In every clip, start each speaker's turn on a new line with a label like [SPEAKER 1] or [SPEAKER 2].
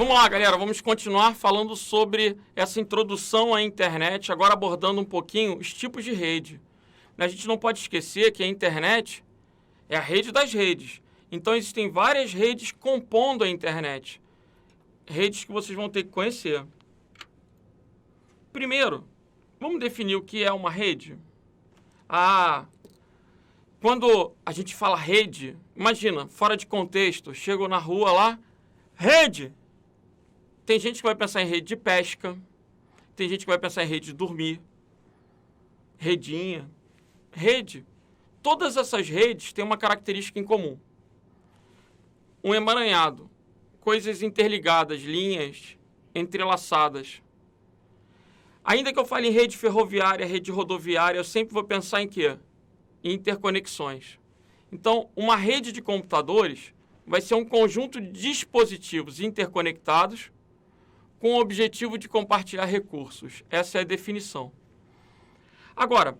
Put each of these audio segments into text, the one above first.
[SPEAKER 1] Vamos lá, galera, vamos continuar falando sobre essa introdução à internet, agora abordando um pouquinho os tipos de rede. A gente não pode esquecer que a internet é a rede das redes. Então, existem várias redes compondo a internet. Redes que vocês vão ter que conhecer. Primeiro, vamos definir o que é uma rede? Quando a gente fala rede, imagina, fora de contexto, chego na rua lá, rede! Tem gente que vai pensar em rede de pesca, tem gente que vai pensar em rede de dormir, redinha, rede. Todas essas redes têm uma característica em comum. Um emaranhado, coisas interligadas, linhas entrelaçadas. Ainda que eu fale em rede ferroviária, rede rodoviária, eu sempre vou pensar em quê? Em interconexões. Então, uma rede de computadores vai ser um conjunto de dispositivos interconectados com o objetivo de compartilhar recursos. Essa é a definição. Agora,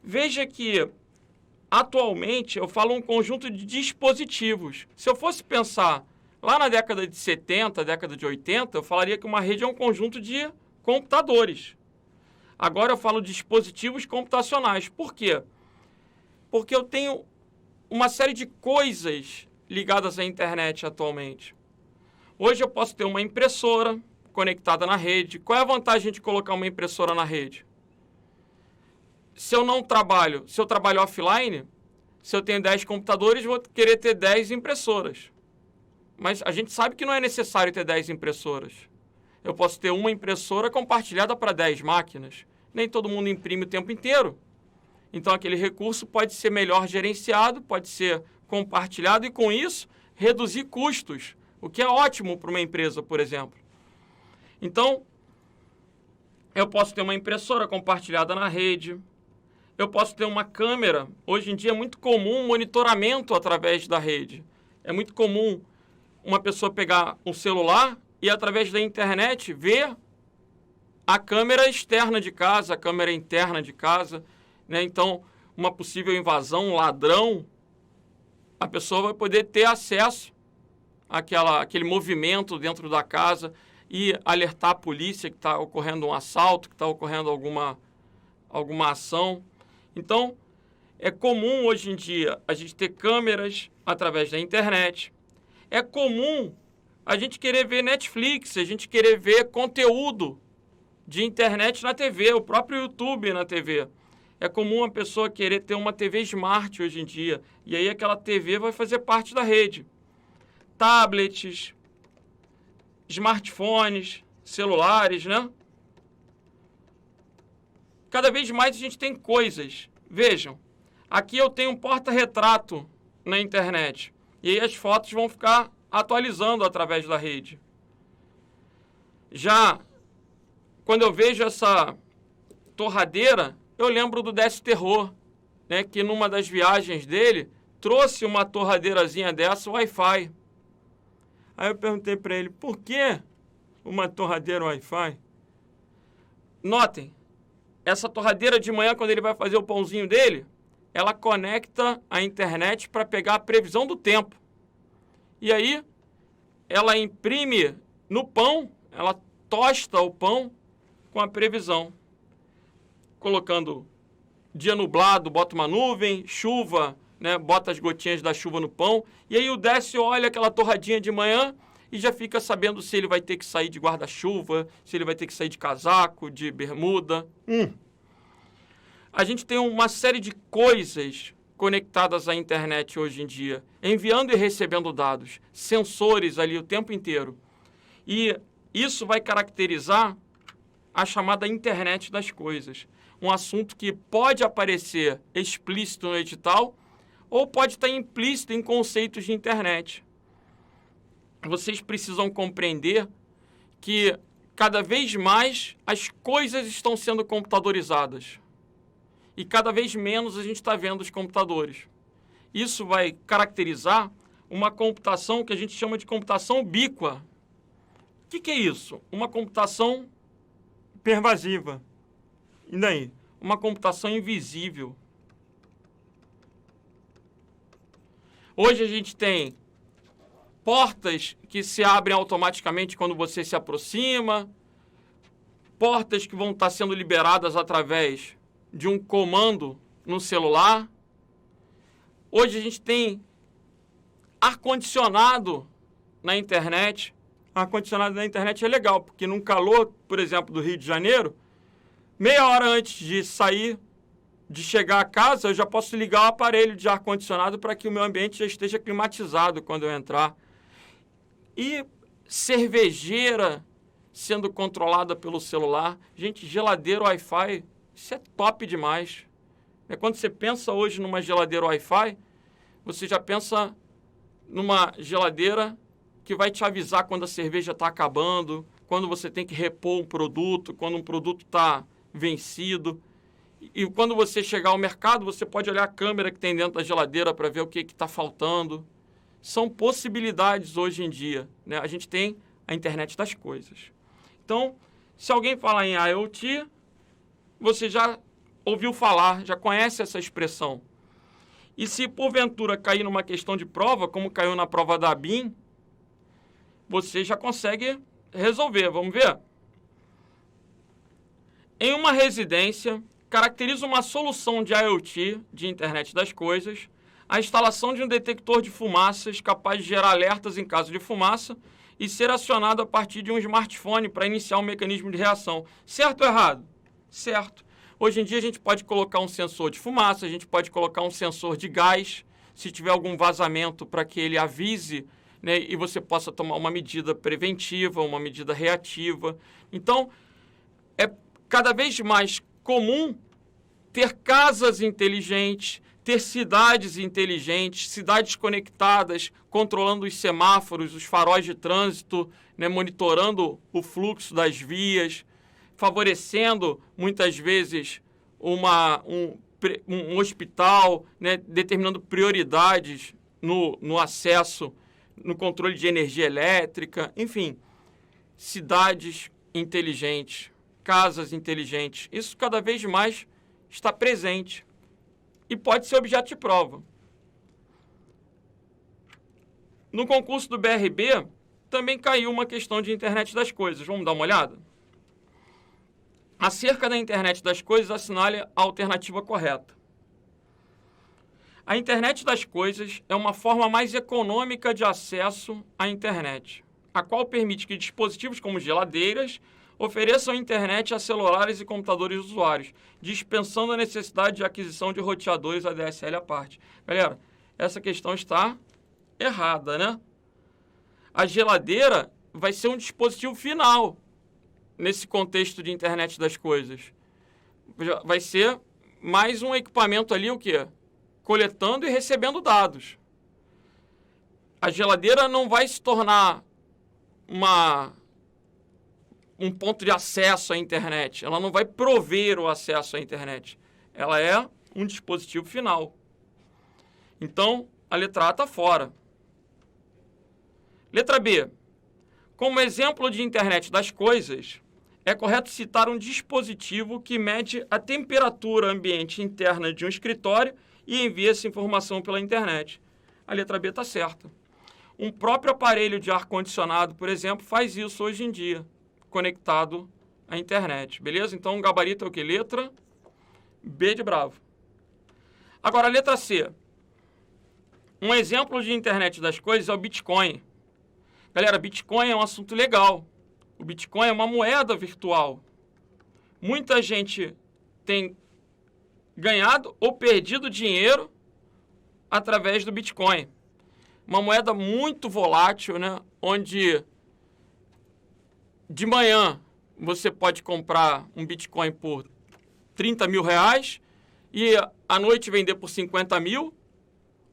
[SPEAKER 1] veja que, atualmente, eu falo um conjunto de dispositivos. Se eu fosse pensar lá na década de 70, década de 80, eu falaria que uma rede é um conjunto de computadores. Agora eu falo de dispositivos computacionais. Por quê? Porque eu tenho uma série de coisas ligadas à internet atualmente. Hoje eu posso ter uma impressora conectada na rede. Qual é a vantagem de colocar uma impressora na rede? Se eu trabalho offline, se eu tenho 10 computadores, vou querer ter 10 impressoras. Mas a gente sabe que não é necessário ter 10 impressoras. Eu posso ter uma impressora compartilhada para 10 máquinas. Nem todo mundo imprime o tempo inteiro. Então, aquele recurso pode ser melhor gerenciado, pode ser compartilhado e, com isso, reduzir custos, o que é ótimo para uma empresa, por exemplo. Então, eu posso ter uma impressora compartilhada na rede, eu posso ter uma câmera. Hoje em dia é muito comum monitoramento através da rede. É muito comum uma pessoa pegar um celular e, através da internet, ver a câmera externa de casa, a câmera interna de casa, né? Então, uma possível invasão, um ladrão, a pessoa vai poder ter acesso àquele movimento dentro da casa e alertar a polícia que está ocorrendo um assalto, que está ocorrendo alguma ação. Então, é comum hoje em dia a gente ter câmeras através da internet. É comum a gente querer ver Netflix, a gente querer ver conteúdo de internet na TV, o próprio YouTube na TV. É comum a pessoa querer ter uma TV Smart hoje em dia. E aí aquela TV vai fazer parte da rede. Tablets, smartphones, celulares, né? Cada vez mais a gente tem coisas. Vejam, aqui eu tenho um porta-retrato na internet. E aí as fotos vão ficar atualizando através da rede. Já quando eu vejo essa torradeira, eu lembro do Décio Terror, né, que numa das viagens dele trouxe uma torradeirazinha dessa, Wi-Fi. Aí eu perguntei para ele, por que uma torradeira Wi-Fi? Notem, essa torradeira de manhã, quando ele vai fazer o pãozinho dele, ela conecta a internet para pegar a previsão do tempo. E aí, ela imprime no pão, ela tosta o pão com a previsão. Colocando dia nublado, bota uma nuvem, chuva, né, bota as gotinhas da chuva no pão. E aí o Décio olha aquela torradinha de manhã e já fica sabendo se ele vai ter que sair de guarda-chuva, se ele vai ter que sair de casaco, de bermuda. A gente tem uma série de coisas conectadas à internet hoje em dia, enviando e recebendo dados, sensores ali o tempo inteiro. E isso vai caracterizar a chamada internet das coisas. Um assunto que pode aparecer explícito no edital ou pode estar implícito em conceitos de internet. Vocês precisam compreender que cada vez mais as coisas estão sendo computadorizadas. E cada vez menos a gente está vendo os computadores. Isso vai caracterizar uma computação que a gente chama de computação ubíqua. O que é isso? Uma computação pervasiva. E daí? Uma computação invisível. Hoje a gente tem portas que se abrem automaticamente quando você se aproxima, portas que vão estar sendo liberadas através de um comando no celular. Hoje a gente tem ar-condicionado na internet. Ar-condicionado na internet é legal, porque num calor, por exemplo, do Rio de Janeiro, meia hora antes de sair, de chegar a casa, eu já posso ligar o aparelho de ar-condicionado para que o meu ambiente já esteja climatizado quando eu entrar. E cervejeira sendo controlada pelo celular. Gente, geladeira Wi-Fi, isso é top demais. Quando você pensa hoje numa geladeira Wi-Fi, você já pensa numa geladeira que vai te avisar quando a cerveja está acabando, quando você tem que repor um produto, quando um produto está vencido. E quando você chegar ao mercado, você pode olhar a câmera que tem dentro da geladeira para ver o que está faltando. São possibilidades hoje em dia, né? A gente tem a internet das coisas. Então, se alguém falar em IoT, você já ouviu falar, já conhece essa expressão. E se porventura cair numa questão de prova, como caiu na prova da BIM, você já consegue resolver. Vamos ver? Em uma residência, caracteriza uma solução de IoT, de internet das coisas, a instalação de um detector de fumaças capaz de gerar alertas em caso de fumaça e ser acionado a partir de um smartphone para iniciar um mecanismo de reação. Certo ou errado? Certo. Hoje em dia a gente pode colocar um sensor de fumaça, a gente pode colocar um sensor de gás, se tiver algum vazamento para que ele avise, né, e você possa tomar uma medida preventiva, uma medida reativa. Então, é cada vez mais comum ter casas inteligentes, ter cidades inteligentes, cidades conectadas, controlando os semáforos, os faróis de trânsito, né, monitorando o fluxo das vias, favorecendo, muitas vezes, um hospital, né, determinando prioridades no acesso, no controle de energia elétrica, enfim, cidades inteligentes, casas inteligentes. Isso cada vez mais está presente e pode ser objeto de prova. No concurso do BRB, também caiu uma questão de internet das coisas. Vamos dar uma olhada? Acerca da internet das coisas, assinale a alternativa correta. A internet das coisas é uma forma mais econômica de acesso à internet, a qual permite que dispositivos como geladeiras ofereçam internet a celulares e computadores usuários, dispensando a necessidade de aquisição de roteadores ADSL à parte. Galera, essa questão está errada, né? A geladeira vai ser um dispositivo final nesse contexto de internet das coisas. Vai ser mais um equipamento ali, o quê? Coletando e recebendo dados. A geladeira não vai se tornar um ponto de acesso à internet. Ela não vai prover o acesso à internet. Ela é um dispositivo final. Então, a letra A está fora. Letra B. Como exemplo de internet das coisas, é correto citar um dispositivo que mede a temperatura ambiente interna de um escritório e envia essa informação pela internet. A letra B está certa. Um próprio aparelho de ar-condicionado, por exemplo, faz isso hoje em dia, conectado à internet. Beleza? Então, o gabarito é o quê? Letra B de bravo. Agora, a letra C. Um exemplo de internet das coisas é o Bitcoin. Galera, Bitcoin é um assunto legal. O Bitcoin é uma moeda virtual. Muita gente tem ganhado ou perdido dinheiro através do Bitcoin. Uma moeda muito volátil, né? Onde de manhã você pode comprar um Bitcoin por 30 mil reais e à noite vender por 50 mil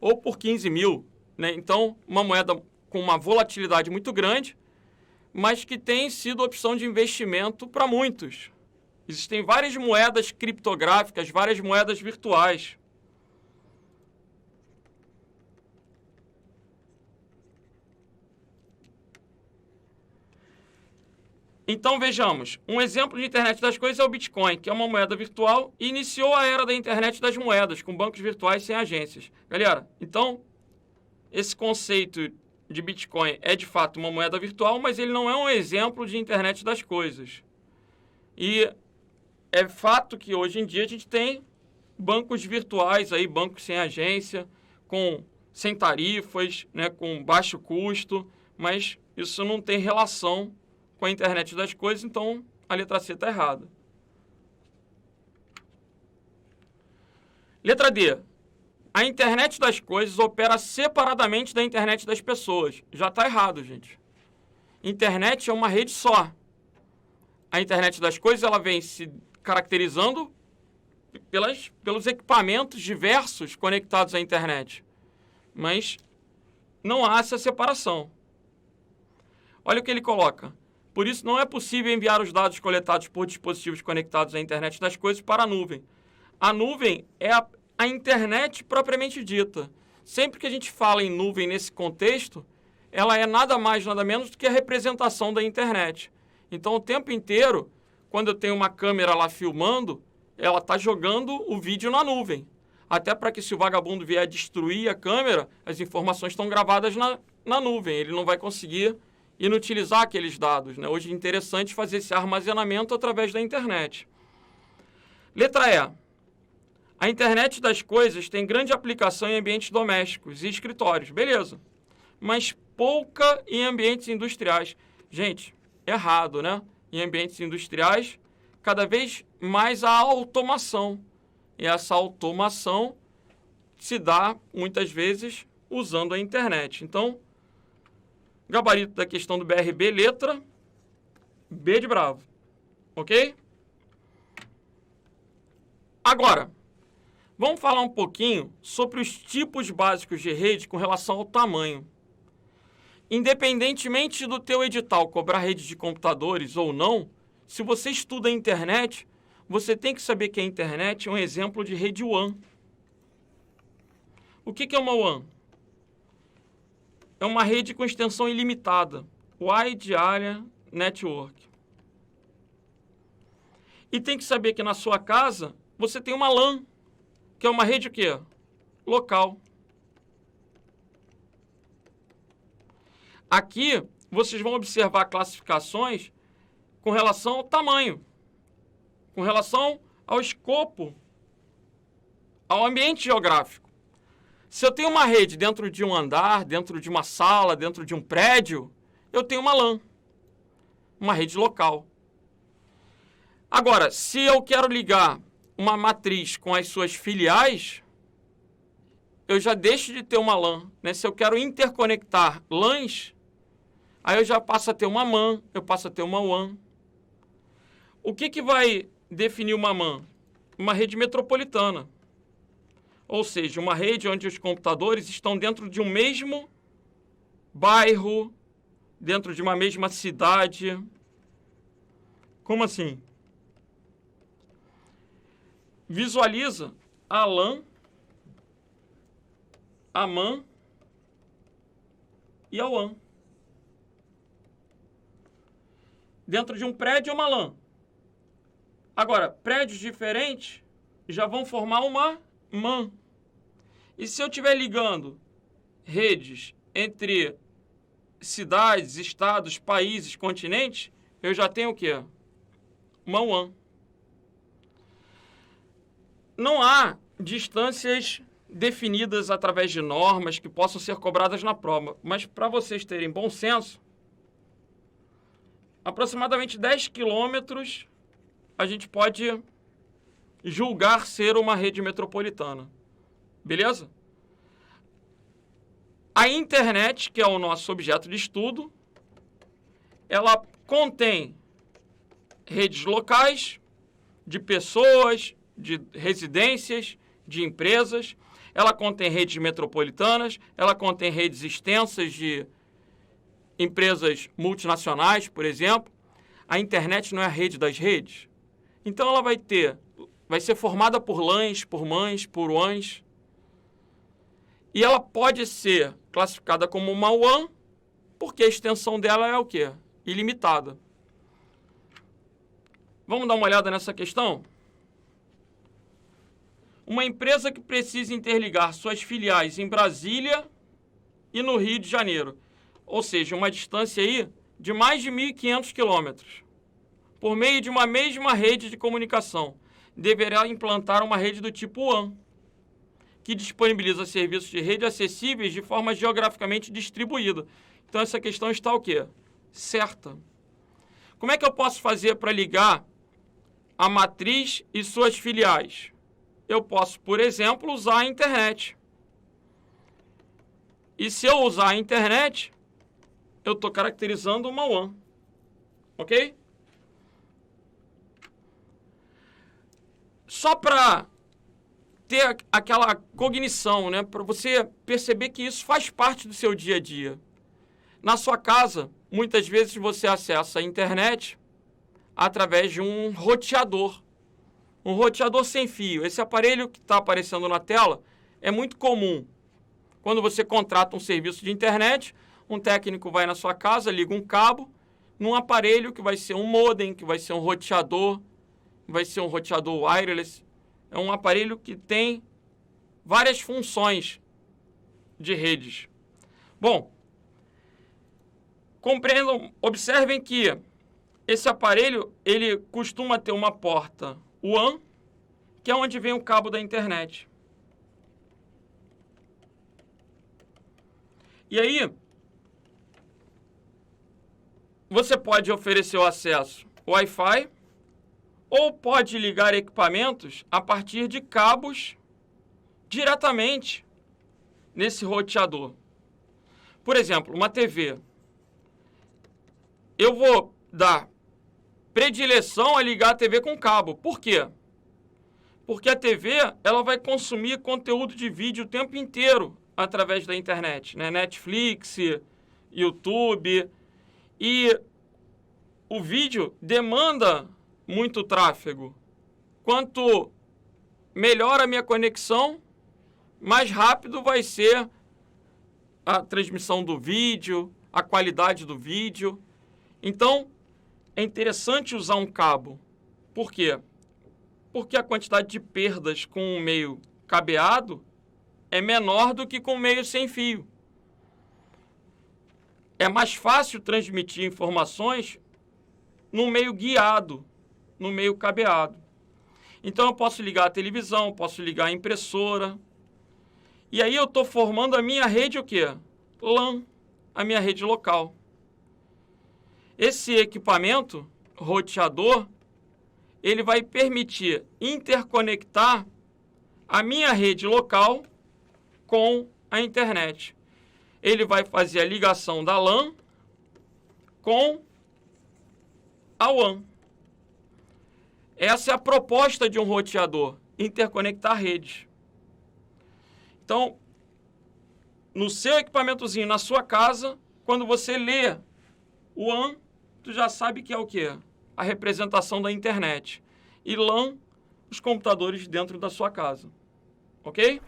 [SPEAKER 1] ou por 15 mil, né? Então, uma moeda com uma volatilidade muito grande, mas que tem sido opção de investimento para muitos. Existem várias moedas criptográficas, várias moedas virtuais. Então, vejamos, um exemplo de internet das coisas é o Bitcoin, que é uma moeda virtual e iniciou a era da internet das moedas, com bancos virtuais sem agências. Galera, então, esse conceito de Bitcoin é de fato uma moeda virtual, mas ele não é um exemplo de internet das coisas. E é fato que hoje em dia a gente tem bancos virtuais, aí, bancos sem agência, sem tarifas, né, com baixo custo, mas isso não tem relação com a internet das coisas, então a letra C está errada. Letra D. A internet das coisas opera separadamente da internet das pessoas. Já está errado, gente. Internet é uma rede só. A internet das coisas ela vem se caracterizando pelos equipamentos diversos conectados à internet. Mas não há essa separação. Olha o que ele coloca. Por isso, não é possível enviar os dados coletados por dispositivos conectados à internet das coisas para a nuvem. A nuvem é a internet propriamente dita. Sempre que a gente fala em nuvem nesse contexto, ela é nada mais, nada menos do que a representação da internet. Então, o tempo inteiro, quando eu tenho uma câmera lá filmando, ela está jogando o vídeo na nuvem. Até para que se o vagabundo vier destruir a câmera, as informações estão gravadas na nuvem. Ele não vai conseguir inutilizar aqueles dados, né? Hoje é interessante fazer esse armazenamento através da internet. Letra E. A internet das coisas tem grande aplicação em ambientes domésticos e escritórios. Beleza. Mas pouca em ambientes industriais. Gente, errado, né? Em ambientes industriais, cada vez mais a automação. E essa automação se dá, muitas vezes, usando a internet. Então, gabarito da questão do BRB, letra B de bravo. Ok? Agora, vamos falar um pouquinho sobre os tipos básicos de rede com relação ao tamanho. Independentemente do teu edital cobrar rede de computadores ou não, se você estuda a internet, você tem que saber que a internet é um exemplo de rede WAN. O que é uma WAN? É uma rede com extensão ilimitada, Wide Area Network. E tem que saber que na sua casa você tem uma LAN, que é uma rede o quê? Local. Aqui vocês vão observar classificações com relação ao tamanho, com relação ao escopo, ao ambiente geográfico. Se eu tenho uma rede dentro de um andar, dentro de uma sala, dentro de um prédio, eu tenho uma LAN, uma rede local. Agora, se eu quero ligar uma matriz com as suas filiais, eu já deixo de ter uma LAN, né? Se eu quero interconectar LANs, aí eu já passo a ter uma MAN, eu passo a ter uma WAN. O que vai definir uma MAN? Uma rede metropolitana. Ou seja, uma rede onde os computadores estão dentro de um mesmo bairro, dentro de uma mesma cidade. Como assim? Visualiza a LAN, a MAN e a WAN. Dentro de um prédio, uma LAN. Agora, prédios diferentes já vão formar uma MAN. E se eu estiver ligando redes entre cidades, estados, países, continentes, eu já tenho o quê? Uma WAN. Não há distâncias definidas através de normas que possam ser cobradas na prova, mas para vocês terem bom senso, aproximadamente 10 quilômetros a gente pode julgar ser uma rede metropolitana. Beleza? A internet, que é o nosso objeto de estudo, ela contém redes locais, de pessoas, de residências, de empresas. Ela contém redes metropolitanas, ela contém redes extensas de empresas multinacionais, por exemplo. A internet não é a rede das redes. Então ela vai ser formada por LANs, por MANs, por WANs. E ela pode ser classificada como uma WAN, porque a extensão dela é o quê? Ilimitada. Vamos dar uma olhada nessa questão? Uma empresa que precisa interligar suas filiais em Brasília e no Rio de Janeiro. ou seja, uma distância aí de mais de 1.500 quilômetros, por meio de uma mesma rede de comunicação, deverá implantar uma rede do tipo WAN, que disponibiliza serviços de rede acessíveis de forma geograficamente distribuída. Então, essa questão está o quê? Certa. Como é que eu posso fazer para ligar a matriz e suas filiais? Eu posso, por exemplo, usar a internet. E se eu usar a internet, eu estou caracterizando uma WAN. Ok? Só para ter aquela cognição, né? Para você perceber que isso faz parte do seu dia a dia. Na sua casa, muitas vezes você acessa a internet através de um roteador. Um roteador sem fio. Esse aparelho que está aparecendo na tela é muito comum. Quando você contrata um serviço de internet, um técnico vai na sua casa, liga um cabo num aparelho que vai ser um modem, que vai ser um roteador, vai ser um roteador wireless. É um aparelho que tem várias funções de redes. Bom, compreendam, observem que esse aparelho, ele costuma ter uma porta WAN, que é onde vem o cabo da internet. E aí, você pode oferecer o acesso Wi-Fi, ou pode ligar equipamentos a partir de cabos diretamente nesse roteador. Por exemplo, uma TV. Eu vou dar predileção a ligar a TV com cabo. Por quê? Porque a TV ela vai consumir conteúdo de vídeo o tempo inteiro através da internet, né? Netflix, YouTube. E o vídeo demanda muito tráfego. Quanto melhor a minha conexão, mais rápido vai ser a transmissão do vídeo, a qualidade do vídeo. Então, é interessante usar um cabo. Por quê? Porque a quantidade de perdas com um meio cabeado é menor do que com um meio sem fio. É mais fácil transmitir informações no meio guiado, no meio cabeado. Então, eu posso ligar a televisão, posso ligar a impressora. E aí eu estou formando a minha rede o quê? LAN, a minha rede local. Esse equipamento, roteador, ele vai permitir interconectar a minha rede local com a internet. Ele vai fazer a ligação da LAN com a WAN. Essa é a proposta de um roteador, interconectar redes. Então, no seu equipamentozinho, na sua casa, quando você lê o WAN, tu já sabe que é o quê? A representação da internet. E LAN, os computadores dentro da sua casa. Ok?